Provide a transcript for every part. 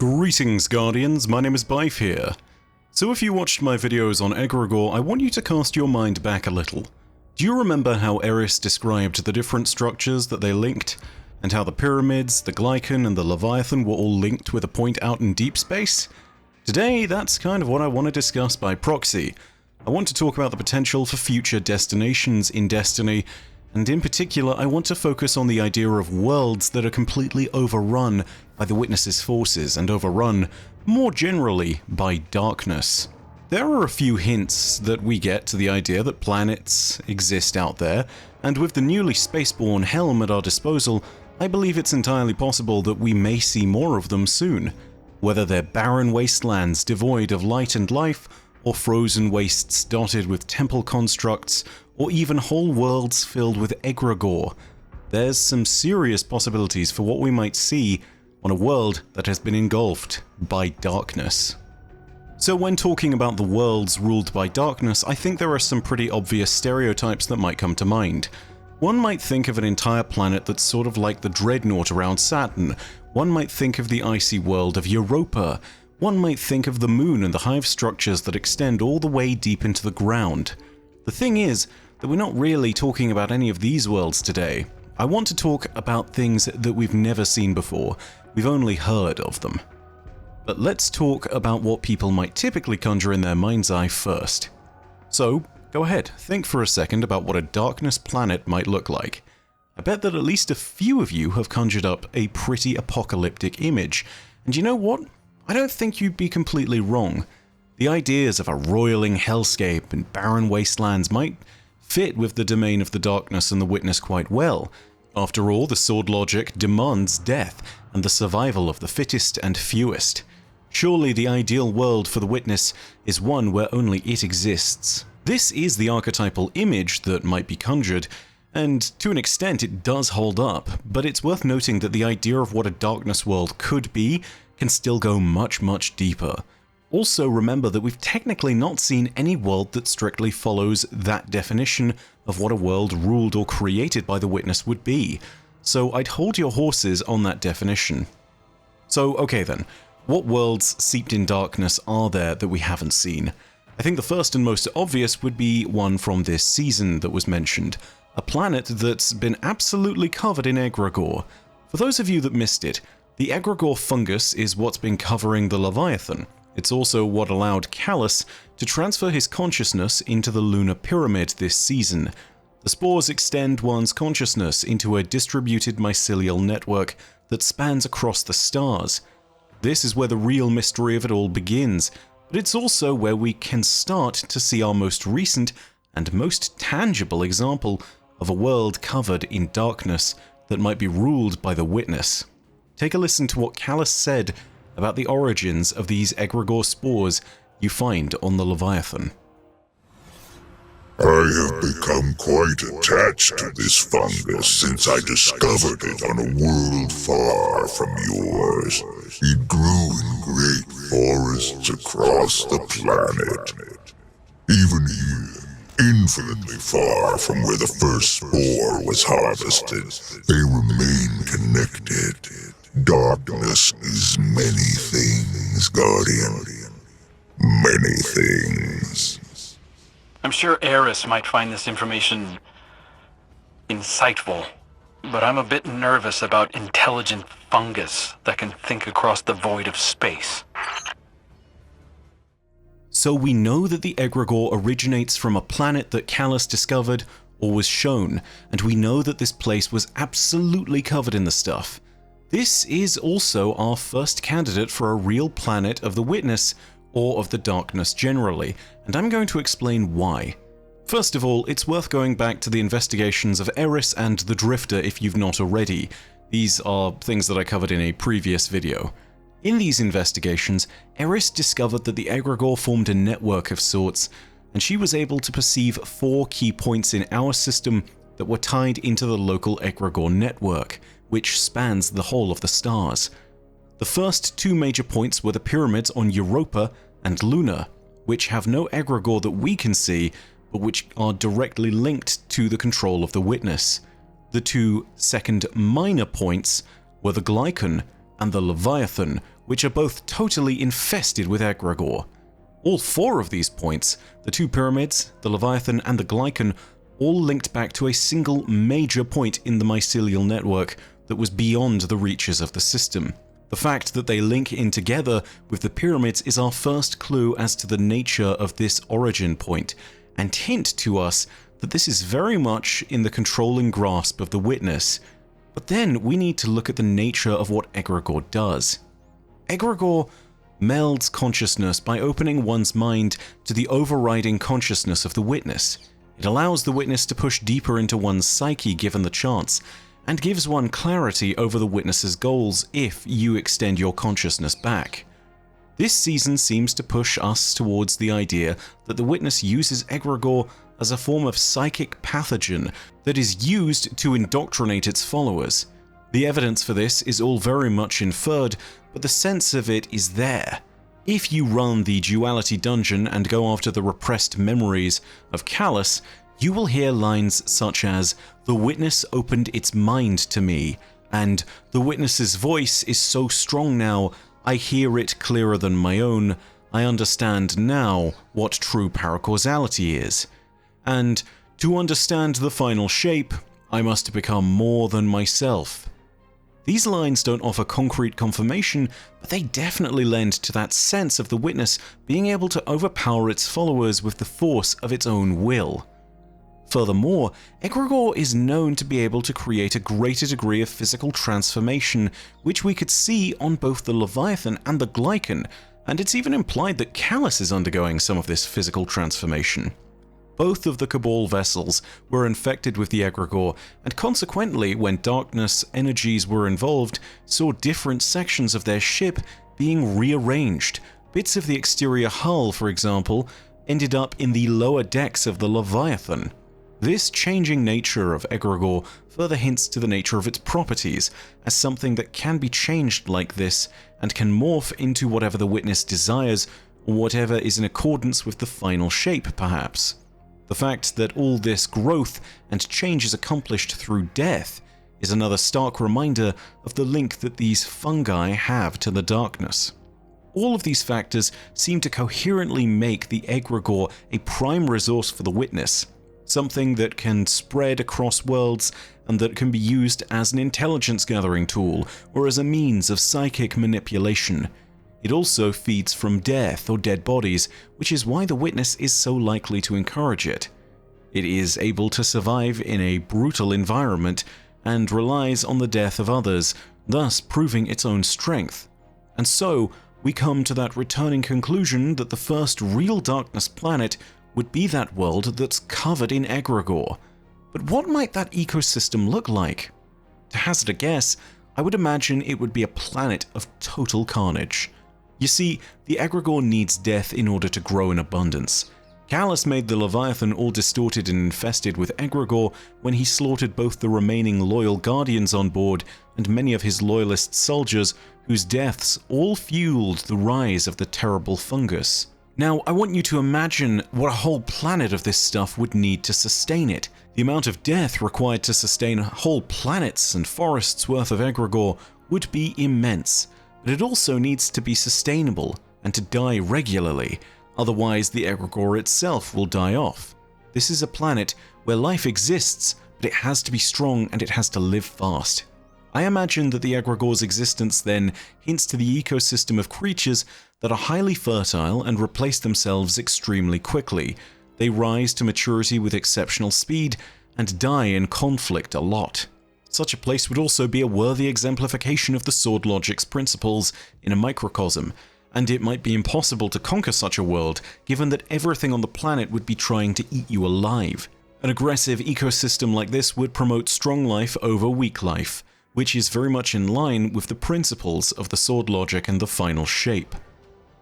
Greetings, Guardians, my name is Bife here. So if you watched my videos on Egregore, I want you to cast your mind back a little. Do you remember how Eris described the different structures that they linked, and how the pyramids, the Glycon, and the Leviathan were all linked with a point out in deep space? Today, that's kind of what I want to discuss by proxy. I want to talk about the potential for future destinations in Destiny, and in particular, I want to focus on the idea of worlds that are completely overrun by the Witness's forces and overrun, more generally, by darkness. There are a few hints that we get to the idea that planets exist out there, and with the newly spaceborne Helm at our disposal, I believe it's entirely possible that we may see more of them soon. Whether they're barren wastelands devoid of light and life, or frozen wastes dotted with temple constructs, or even whole worlds filled with Egregore, there's some serious possibilities for what we might see on a world that has been engulfed by darkness. So when talking about the worlds ruled by darkness, I think there are some pretty obvious stereotypes that might come to mind. One might think of an entire planet that's sort of like the Dreadnought around Saturn. One might think of the icy world of Europa. One might think of the moon and the hive structures that extend all the way deep into the ground. The thing is that we're not really talking about any of these worlds today. I want to talk about things that we've never seen before. We've only heard of them. But let's talk about what people might typically conjure in their mind's eye first. So, go ahead, think for a second about what a darkness planet might look like. I bet that at least a few of you have conjured up a pretty apocalyptic image. And you know what? I don't think you'd be completely wrong. The ideas of a roiling hellscape and barren wastelands might fit with the domain of the darkness and the Witness quite well. After all, the sword logic demands death and the survival of the fittest and fewest. Surely the ideal world for the Witness is one where only it exists. This is the archetypal image that might be conjured, and to an extent it does hold up, but it's worth noting that the idea of what a darkness world could be can still go much, much deeper. Also remember that we've technically not seen any world that strictly follows that definition of what a world ruled or created by the Witness would be, so I'd hold your horses on that definition. So okay then, what worlds seeped in darkness are there that we haven't seen? I think the first and most obvious would be one from this season that was mentioned, a planet that's been absolutely covered in Egregore. For those of you that missed it, the Egregore fungus is what's been covering the Leviathan. It's also what allowed Calus to transfer his consciousness into the lunar pyramid this season. The spores extend one's consciousness into a distributed mycelial network that spans across the stars. This is where the real mystery of it all begins, but it's also where we can start to see our most recent and most tangible example of a world covered in darkness that might be ruled by the Witness. Take a listen to what Calus said about the origins of these Egregore spores you find on the Leviathan. I have become quite attached to this fungus since I discovered it on a world far from yours. It grew in great forests across the planet. Even here, infinitely far from where the first spore was harvested, they remain connected. Darkness is many things, Guardian. Many things. I'm sure Eris might find this information insightful, but I'm a bit nervous about intelligent fungus that can think across the void of space. So we know that the Egregore originates from a planet that Calus discovered or was shown, and we know that this place was absolutely covered in the stuff. This is also our first candidate for a real planet of the Witness, or of the darkness generally, and I'm going to explain why. First of all, it's worth going back to the investigations of Eris and the Drifter if you've not already. These are things that I covered in a previous video. In these investigations, Eris discovered that the Egregore formed a network of sorts, and she was able to perceive 4 key points in our system that were tied into the local Egregore network, which spans the whole of the stars. The first 2 major points were the pyramids on Europa and Luna, which have no Egregore that we can see, but which are directly linked to the control of the Witness. The 2 second minor points were the Glycon and the Leviathan, which are both totally infested with egregore. All 4 of these points, the 2 pyramids, the Leviathan, and the Glycon, all linked back to a single major point in the mycelial network that was beyond the reaches of the system. The fact that they link in together with the pyramids is our first clue as to the nature of this origin point, and hint to us that this is very much in the controlling grasp of the Witness. But then we need to look at the nature of what egregore does. Egregore melds consciousness by opening one's mind to the overriding consciousness of the Witness. It allows the Witness to push deeper into one's psyche given the chance, and gives one clarity over the Witness's goals if you extend your consciousness back. This season seems to push us towards the idea that the Witness uses egregore as a form of psychic pathogen that is used to indoctrinate its followers. The evidence for this is all very much inferred, but the sense of it is there. If you run the Duality Dungeon and go after the repressed memories of Callus, you will hear lines such as, "The Witness opened its mind to me," and "The Witness's voice is so strong now, I hear it clearer than my own. I understand now what true paracausality is," and "To understand the final shape, I must become more than myself." These lines don't offer concrete confirmation, but they definitely lend to that sense of the Witness being able to overpower its followers with the force of its own will. Furthermore, egregore is known to be able to create a greater degree of physical transformation, which we could see on both the Leviathan and the Glycon, and it's even implied that Callus is undergoing some of this physical transformation. Both of the Cabal vessels were infected with the egregore, and consequently, when darkness energies were involved, saw different sections of their ship being rearranged. Bits of the exterior hull, for example, ended up in the lower decks of the Leviathan. This changing nature of egregore further hints to the nature of its properties as something that can be changed like this and can morph into whatever the Witness desires or whatever is in accordance with the final shape, perhaps. The fact that all this growth and change is accomplished through death is another stark reminder of the link that these fungi have to the darkness. All of these factors seem to coherently make the egregore a prime resource for the Witness, something that can spread across worlds and that can be used as an intelligence gathering tool or as a means of psychic manipulation. It also feeds from death or dead bodies, which is why the Witness is so likely to encourage it. It is able to survive in a brutal environment and relies on the death of others, thus proving its own strength. And so, we come to that returning conclusion that the first real darkness planet would be that world that's covered in egregore. But what might that ecosystem look like? To hazard a guess, I would imagine it would be a planet of total carnage. You see, the egregore needs death in order to grow in abundance. Callus made the Leviathan all distorted and infested with egregore when he slaughtered both the remaining loyal guardians on board and many of his loyalist soldiers, whose deaths all fueled the rise of the terrible fungus. Now, I want you to imagine what a whole planet of this stuff would need to sustain it. The amount of death required to sustain whole planets and forests worth of egregore would be immense, but it also needs to be sustainable and to die regularly, otherwise the egregore itself will die off. This is a planet where life exists, but it has to be strong and it has to live fast. I imagine that the egregore's existence then hints to the ecosystem of creatures that are highly fertile and replace themselves extremely quickly. They rise to maturity with exceptional speed and die in conflict a lot. Such a place would also be a worthy exemplification of the Sword Logic's principles in a microcosm, and it might be impossible to conquer such a world given that everything on the planet would be trying to eat you alive. An aggressive ecosystem like this would promote strong life over weak life, which is very much in line with the principles of the Sword Logic and the final shape.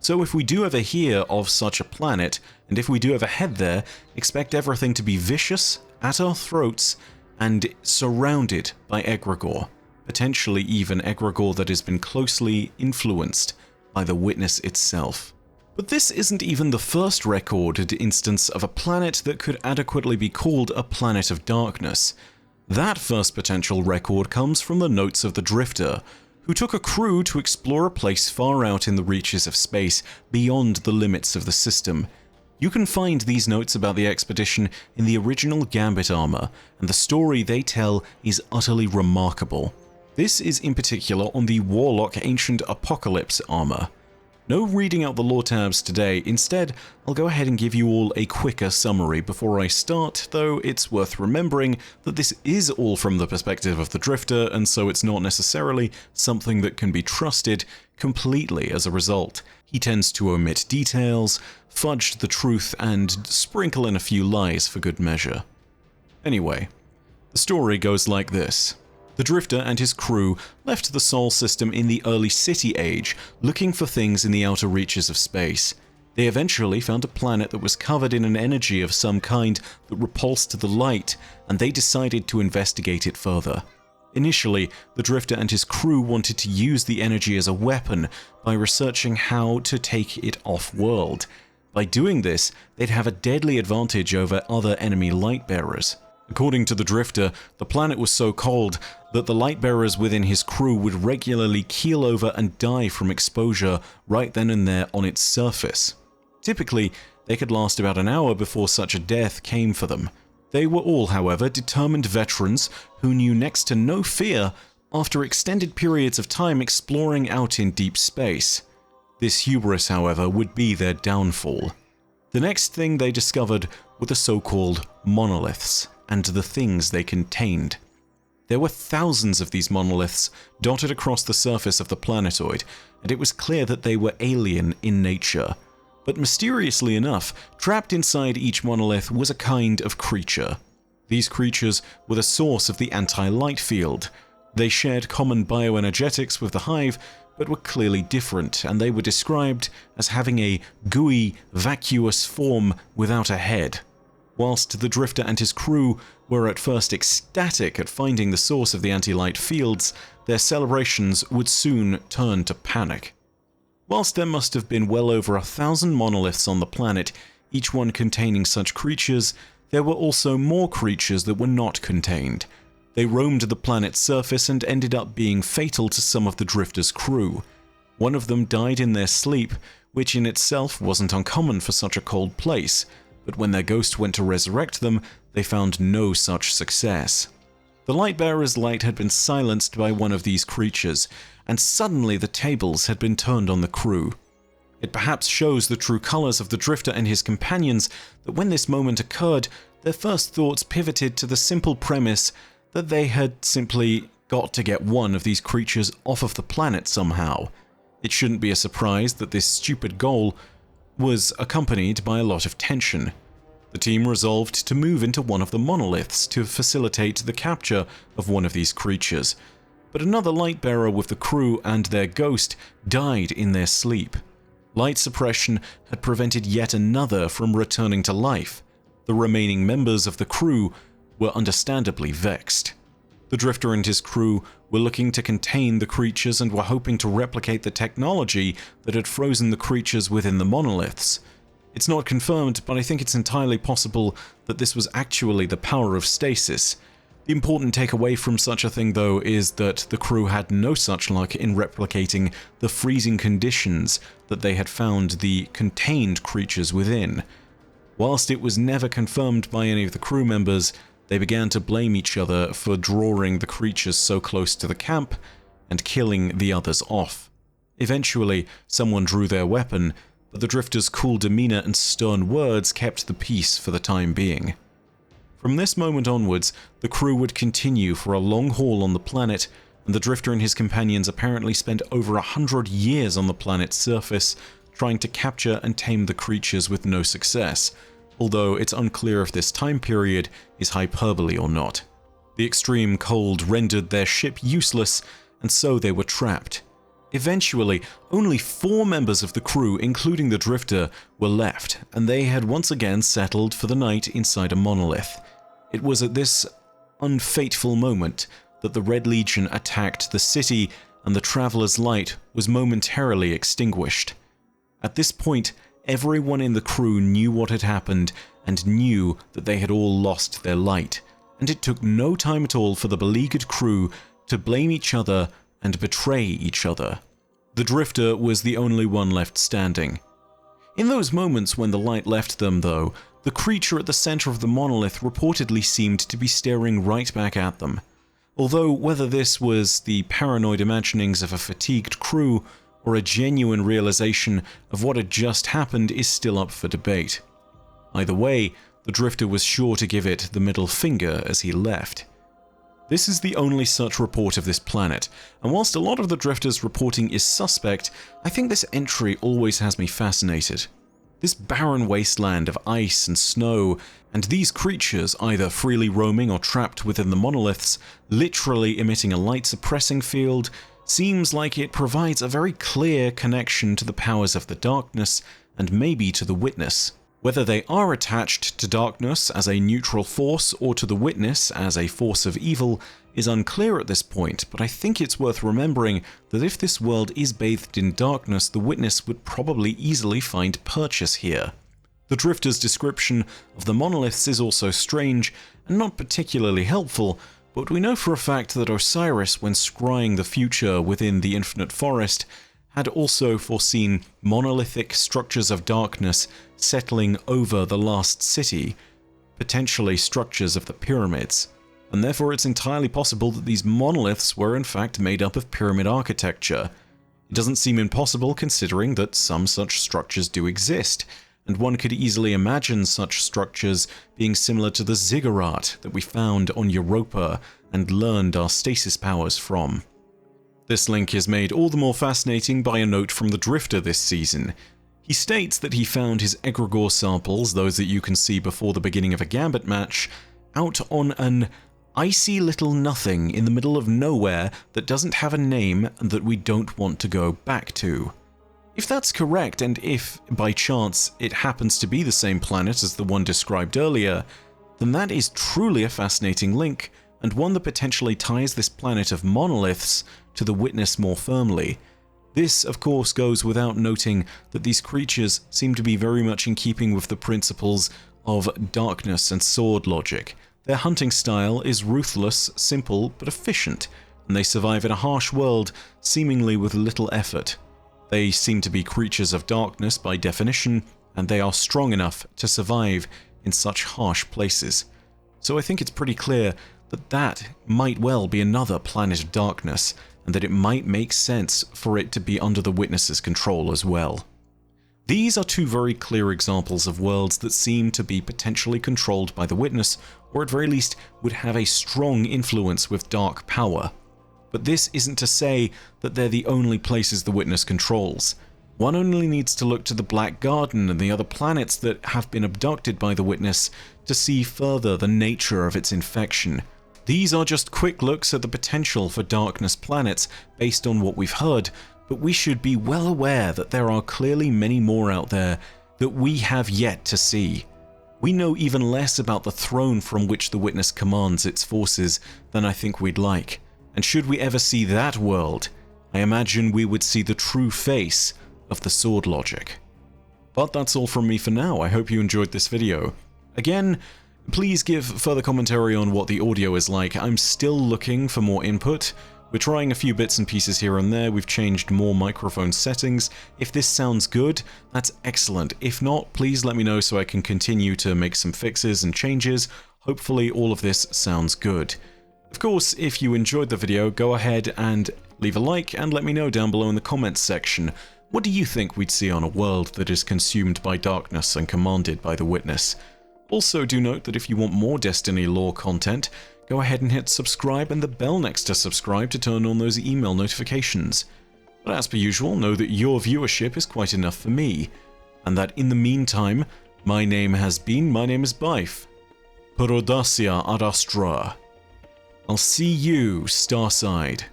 So if we do ever hear of such a planet, and if we do ever head there, expect everything to be vicious, at our throats, and surrounded by egregore, potentially even egregore that has been closely influenced by the Witness itself. But this isn't even the first recorded instance of a planet that could adequately be called a planet of darkness. That first potential record comes from the notes of the Drifter, who took a crew to explore a place far out in the reaches of space, beyond the limits of the system. You can find these notes about the expedition in the original Gambit armor, and the story they tell is utterly remarkable. This is in particular on the Warlock Ancient Apocalypse armor. No reading out the lore tabs today, instead I'll go ahead and give you all a quicker summary before I start, though it's worth remembering that this is all from the perspective of the Drifter, and so it's not necessarily something that can be trusted completely as a result. He tends to omit details, fudge the truth, and sprinkle in a few lies for good measure. Anyway, the story goes like this. The Drifter and his crew left the Sol system in the early City Age, looking for things in the outer reaches of space. They eventually found a planet that was covered in an energy of some kind that repulsed the light, and they decided to investigate it further. Initially, the Drifter and his crew wanted to use the energy as a weapon by researching how to take it off-world. By doing this, they'd have a deadly advantage over other enemy light-bearers. According to the Drifter, the planet was so cold that the light-bearers within his crew would regularly keel over and die from exposure right then and there on its surface. Typically, they could last about an hour before such a death came for them. They were all, however, determined veterans who knew next to no fear after extended periods of time exploring out in deep space. This hubris, however, would be their downfall. The next thing they discovered were the so-called monoliths, and the things they contained. There were thousands of these monoliths dotted across the surface of the planetoid, and it was clear that they were alien in nature. But mysteriously enough, trapped inside each monolith was a kind of creature. These creatures were the source of the anti-light field. They shared common bioenergetics with the Hive, but were clearly different, and they were described as having a gooey, vacuous form without a head. Whilst the Drifter and his crew were at first ecstatic at finding the source of the anti-light fields, their celebrations would soon turn to panic. Whilst there must have been well over 1,000 monoliths on the planet, each one containing such creatures, there were also more creatures that were not contained. They roamed the planet's surface and ended up being fatal to some of the Drifter's crew. One of them died in their sleep, which in itself wasn't uncommon for such a cold place, but when their ghost went to resurrect them, they found no such success. The Lightbearer's light had been silenced by one of these creatures, and suddenly the tables had been turned on the crew. It perhaps shows the true colors of the Drifter and his companions that when this moment occurred, their first thoughts pivoted to the simple premise that they had simply got to get one of these creatures off of the planet somehow. It shouldn't be a surprise that this stupid goal was accompanied by a lot of tension. The team resolved to move into one of the monoliths to facilitate the capture of one of these creatures, but another Lightbearer with the crew and their ghost died in their sleep. Light suppression had prevented yet another from returning to life. The remaining members of the crew were understandably vexed. The Drifter and his crew were looking to contain the creatures and were hoping to replicate the technology that had frozen the creatures within the monoliths. It's not confirmed, but I think it's entirely possible that this was actually the power of stasis. The important takeaway from such a thing, though, is that the crew had no such luck in replicating the freezing conditions that they had found the contained creatures within. Whilst it was never confirmed by any of the crew members, they began to blame each other for drawing the creatures so close to the camp and killing the others off. Eventually, someone drew their weapon, but the Drifter's cool demeanor and stern words kept the peace for the time being. From this moment onwards, the crew would continue for a long haul on the planet, and the Drifter and his companions apparently spent over 100 years on the planet's surface, trying to capture and tame the creatures with no success, although it's unclear if this time period is hyperbole or not. The extreme cold rendered their ship useless, and so they were trapped. Eventually, only 4 members of the crew, including the Drifter, were left, and they had once again settled for the night inside a monolith. It was at this unfateful moment that the Red Legion attacked the city, and the Traveler's light was momentarily extinguished. At this point, everyone in the crew knew what had happened and knew that they had all lost their light, and it took no time at all for the beleaguered crew to blame each other and betray each other. The Drifter was the only one left standing. In those moments when the light left them, though, the creature at the center of the monolith reportedly seemed to be staring right back at them. Although whether this was the paranoid imaginings of a fatigued crew or a genuine realization of what had just happened is still up for debate. Either way, the Drifter was sure to give it the middle finger as he left. This is the only such report of this planet, and whilst a lot of the Drifter's reporting is suspect, I think this entry always has me fascinated. This barren wasteland of ice and snow, and these creatures either freely roaming or trapped within the monoliths, literally emitting a light-suppressing field, seems like it provides a very clear connection to the powers of the darkness, and maybe to the Witness. Whether they are attached to darkness as a neutral force or to the Witness as a force of evil is unclear at this point, but I think it's worth remembering that if this world is bathed in darkness, the Witness would probably easily find purchase here. The Drifter's description of the monoliths is also strange and not particularly helpful, but we know for a fact that Osiris, when scrying the future within the Infinite Forest, had also foreseen monolithic structures of darkness settling over the lost city, potentially structures of the pyramids, and therefore it's entirely possible that these monoliths were in fact made up of pyramid architecture. It doesn't seem impossible considering that some such structures do exist, and one could easily imagine such structures being similar to the ziggurat that we found on Europa and learned our stasis powers from. This link is made all the more fascinating by a note from the Drifter this season. He states that he found his egregore samples, those that you can see before the beginning of a Gambit match, out on an icy little nothing in the middle of nowhere that doesn't have a name and that we don't want to go back to. If that's correct, and if, by chance, it happens to be the same planet as the one described earlier, then that is truly a fascinating link, and one that potentially ties this planet of monoliths to the Witness more firmly. This, of course, goes without noting that these creatures seem to be very much in keeping with the principles of darkness and sword logic. Their hunting style is ruthless, simple, but efficient, and they survive in a harsh world seemingly with little effort. They seem to be creatures of darkness by definition, and they are strong enough to survive in such harsh places. So I think it's pretty clear that that might well be another planet of darkness, and that it might make sense for it to be under the Witness's control as well. These are two very clear examples of worlds that seem to be potentially controlled by the Witness, or at very least would have a strong influence with dark power. But this isn't to say that they're the only places the Witness controls. One only needs to look to the Black Garden and the other planets that have been abducted by the Witness to see further the nature of its infection. These are just quick looks at the potential for darkness planets based on what we've heard, but we should be well aware that there are clearly many more out there that we have yet to see. We know even less about the throne from which the Witness commands its forces than I think we'd like, and should we ever see that world, I imagine we would see the true face of the sword logic. But that's all from me for now. I hope you enjoyed this video. Again, please give further commentary on what the audio is like. I'm still looking for more input. We're trying a few bits and pieces here and there. We've changed more microphone settings. If this sounds good, that's excellent. If not, please let me know so I can continue to make some fixes and changes. Hopefully all of this sounds good. Of course, if you enjoyed the video, go ahead and leave a like and let me know down below in the comments section. What do you think we'd see on a world that is consumed by darkness and commanded by the Witness? Also, do note that if you want more Destiny lore content, go ahead and hit subscribe and the bell next to subscribe to turn on those email notifications. But as per usual, know that your viewership is quite enough for me, and that in the meantime, my name is Byf. Per audacia ad astra. I'll see you, Starside.